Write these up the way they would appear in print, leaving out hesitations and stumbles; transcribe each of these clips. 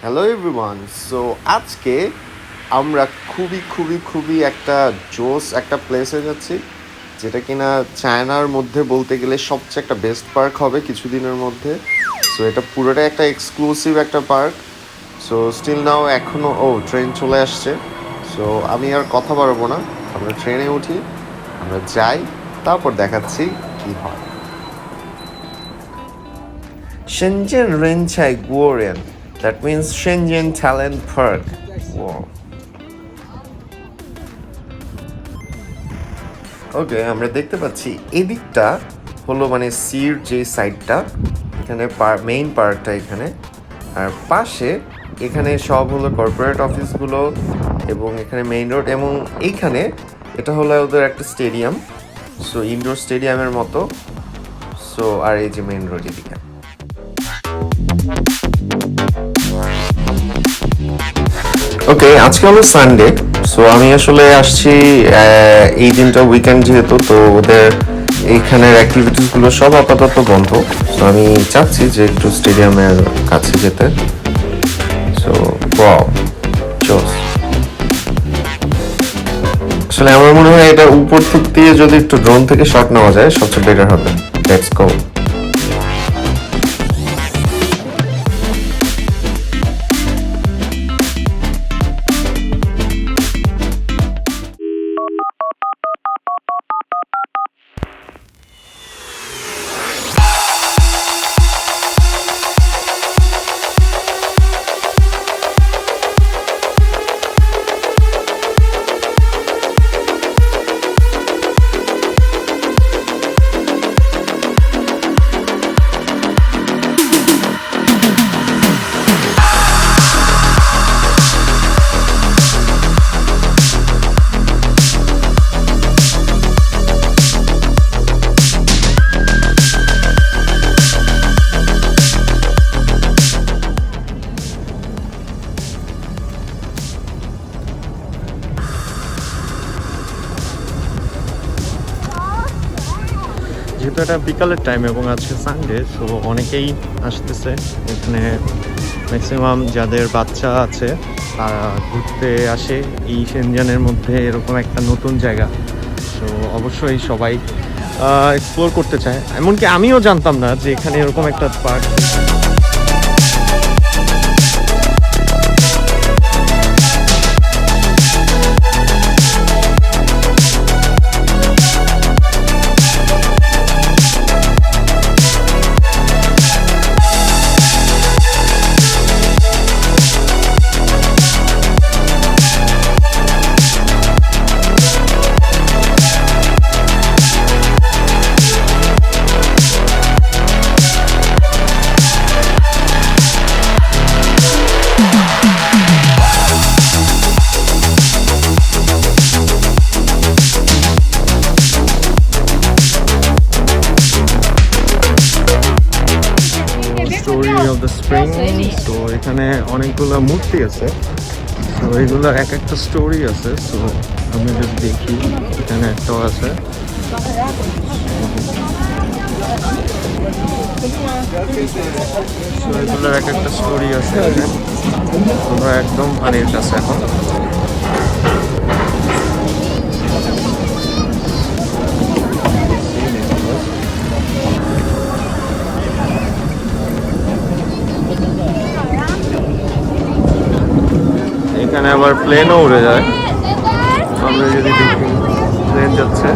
Hello everyone. So আজকে আমরা খুবই একটা জোস একটা প্লেসে যাচ্ছি, যেটা কিনা চায়নার মধ্যে বলতে গেলে সবচেয়ে একটা বেস্ট পার্ক হবে কিছুদিনের মধ্যে। সো এটা পুরোটাই একটা এক্সক্লুসিভ একটা পার্ক। সো স্টিল নাও এখনও ট্রেন চলে আসছে। সো আমি আর কথা বাড়াবো না, আমরা ট্রেনে উঠি, আমরা যাই, তারপর দেখাচ্ছি কি হয়। Shenzhen Renchai Guoren. That means Shenzhen Talent Park. Wow. ওকে, আমরা দেখতে পাচ্ছি এদিকটা হলো মানে সির যে সাইডটা, এখানে মেইন পার্কটা এখানে, আর পাশে এখানে সব হলো কর্পোরেট অফিসগুলো এবং এখানে মেইন রোড, এবং এইখানে এটা হলো ওদের একটা স্টেডিয়াম, সো ইনডোর স্টেডিয়ামের মতো। সো আর এই যে মেইন রোড এদিকে। ওকে, আজকে হলো সানডে। সো আমি আসলে আসছি এই দিনটা উইকেন্ড যেহেতু, তো ওদের এইখানের অ্যাক্টিভিটিসগুলো সব আপাতত বন্ধ। সো আমি চাচ্ছি যে একটু স্টেডিয়ামের কাছে যেতে। সো ওয়াও, জোস। আসলে আমার মনে হয় এটা উপর থেকে যদি একটু ড্রোন থেকে শট নেওয়া যায় সবচেয়ে বেটার হবে। Let's go. যেহেতু এটা বিকালের টাইম এবং আজকে সানডে, সো অনেকেই আসতেছে এখানে। ম্যাক্সিমাম যাদের বাচ্চা আছে তারা ঘুরতে আসে এই শেনজানের মধ্যে, এরকম একটা নতুন জায়গা। সো অবশ্যই সবাই এক্সপ্লোর করতে চায়। এমনকি আমিও জানতাম না যে এখানে এরকম একটা পার্ক। তো এখানে অনেকগুলো মূর্তি আছে, তো এগুলোর এক একটা স্টোরি আছে। সো আমি যদি দেখি, এখানে একটাও আছে। সো এগুলোর এক একটা স্টোরি আছে। আমরা একদম পানির কাছে এখন। এখানে আবার প্লেনও উড়ে যায়, আমরা যদি দেখি প্লেন যাচ্ছে।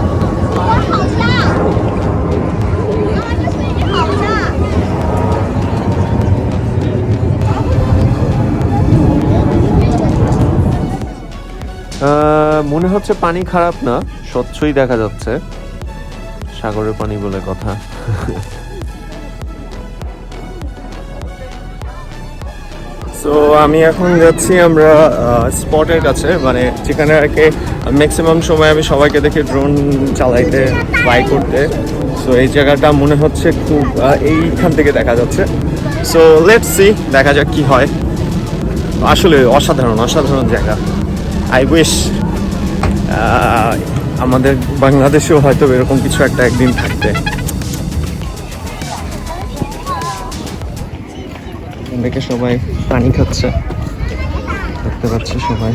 মনে হচ্ছে পানি খারাপ না, স্বচ্ছই দেখা যাচ্ছে, সাগরের পানি বলে কথা। তো আমি এখন যাচ্ছি আমরা স্পটের কাছে, মানে যেখানে আর কি ম্যাক্সিমাম সময় আমি সবাইকে দেখি ড্রোন চালাইতে, ফ্লাই করতে। সো এই জায়গাটা মনে হচ্ছে খুব এইখান থেকে দেখা যাচ্ছে। সো লেটস সি, দেখা যাক কি হয়। আসলে অসাধারণ জায়গা। আই উইশ আমাদের বাংলাদেশেও হয়তো এরকম কিছু একটা একদিন থাকতে। দেখে সবাই পানি খাচ্ছে, দেখতে পাচ্ছে সবাই।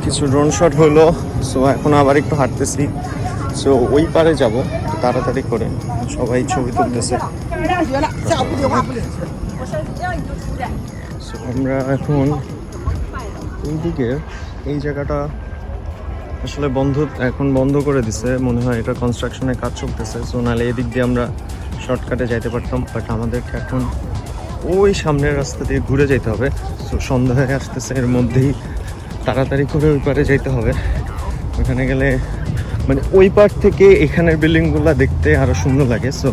কিছু ড্রোন শট হলো, সো এখন আবার একটু হাঁটতেছি। সো ওই পারে যাব তাড়াতাড়ি করে, সবাই ছবি তুলতেছে। সো আমরা এখন ওইদিকে, এই জায়গাটা আসলে এখন বন্ধ করে দিছে মনে হয়, এটা কনস্ট্রাকশনের কাজ চলতেছে। সো নাহলে এদিক দিয়ে আমরা শর্টকাটে যাইতে পারতাম, বাট আমাদেরকে এখন ওই সামনের রাস্তা দিয়ে ঘুরে যেতে হবে। সো সন্ধ্যা হয়ে আসতেছে, এর মধ্যেই তাড়াতাড়ি করে ওই পারে যেতে হবে। ওখানে গেলে মানে ওই পার থেকে এখানের বিল্ডিংগুলো দেখতে আরও সুন্দর লাগে। সো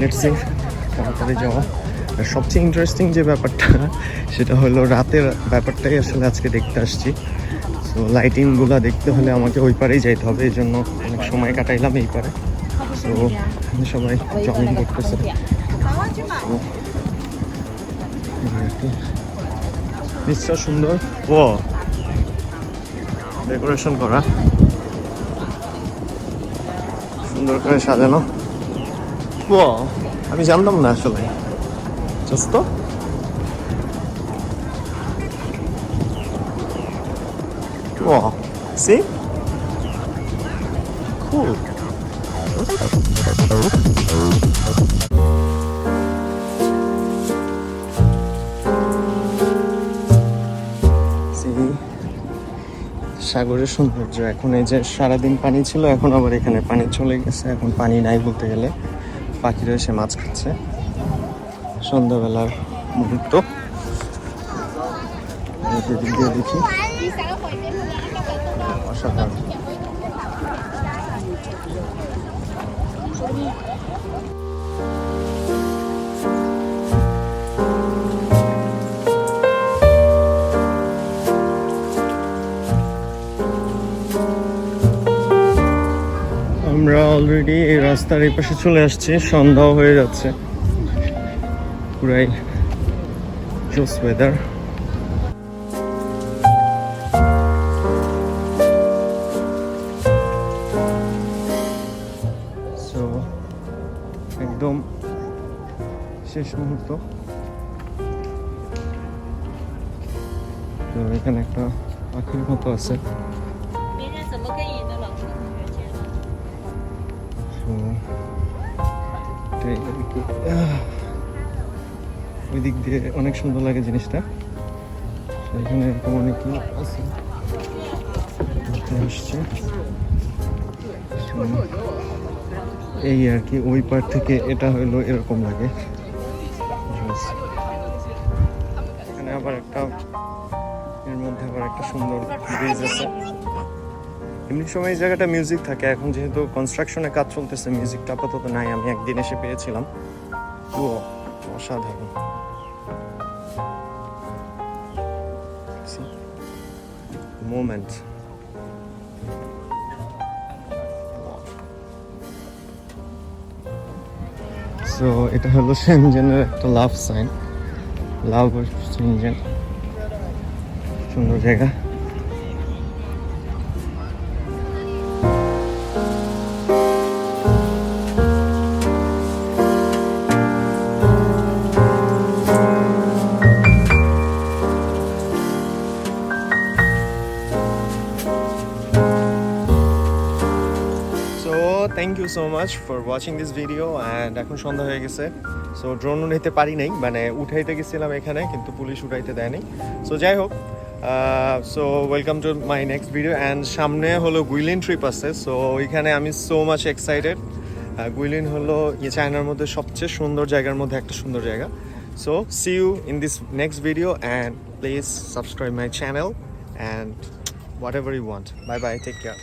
লেটস সি, তাড়াতাড়ি যাওয়া। আর সবচেয়ে ইন্টারেস্টিং যে ব্যাপারটা, সেটা হলো রাতের ব্যাপারটাই আসলে আজকে দেখতে আসছি। সো লাইটিংগুলো দেখতে হলে আমাকে ওই পারেই যাইতে হবে, এই জন্য অনেক সময় কাটাইলাম এই পারে। সো সবাই জগিং করতেছে। নিশ্চয় সুন্দর, ও ডেকোরেশন করা, সুন্দর করে সাজানো। ও আমি জানতাম না আসলে, জাস্ট ও সি cool. সাগরের সৌন্দর্য। এখন এই যে সারাদিন পানি ছিল, এখন আবার এখানে পানি চলে গেছে, এখন পানি নাই বলতে গেলে। পাখিরা এসে মাছ খাচ্ছে। সন্ধ্যাবেলার মুহূর্ত, দেখি অসাধারণ। আমরা অলরেডি এই রাস্তার এই পাশে চলে আসছি, সন্ধ্যাও হয়ে যাচ্ছে। পুরাই জোস ওয়েদার। সো একদম শেষ মুহূর্ত। তো এখানে একটা পাখির মতো আছে। ওই দিক দিয়ে অনেক সুন্দর লাগে জিনিসটা। এখানে এরকম অনেকই আছে, আসছে এই আর কি। ওই পার থেকে এটা হইলো এরকম লাগে। এখানে আবার একটা, এর মধ্যে আবার একটা সুন্দর ব্রিজ আছে। এমনি সময় এই জায়গাটা মিউজিক থাকে, এখন যেহেতু কনস্ট্রাকশনের কাজ চলতেছে মিউজিকটা আপাতত নাই। আমি একদিন এসে পেয়েছিলাম, তো অসাধারণ। মোমেন্ট। সো এটা হলো শেনজেনের একটা লাভ সাইন, লাভ শেনজেন। সুন্দর জায়গা। Thank you so much for watching this video. And এখন সন্ধ্যা হয়ে গেছে, সো ড্রোন উঠাইতে পারি নাই, মানে উঠাইতে গেছিলাম এখানে কিন্তু পুলিশ উঠাইতে দেয়নি। সো যাই হোক, so welcome to my next video. And সামনে হলো গুইলিন ট্রিপ আছে, সো ওইখানে আমি সো মাচ এক্সাইটেড। গুইলিন হলো চায়নার মধ্যে সবচেয়ে সুন্দর জায়গার মধ্যে একটা সুন্দর জায়গা। So see you in this next video and please subscribe my channel and whatever you want. Bye bye, take care.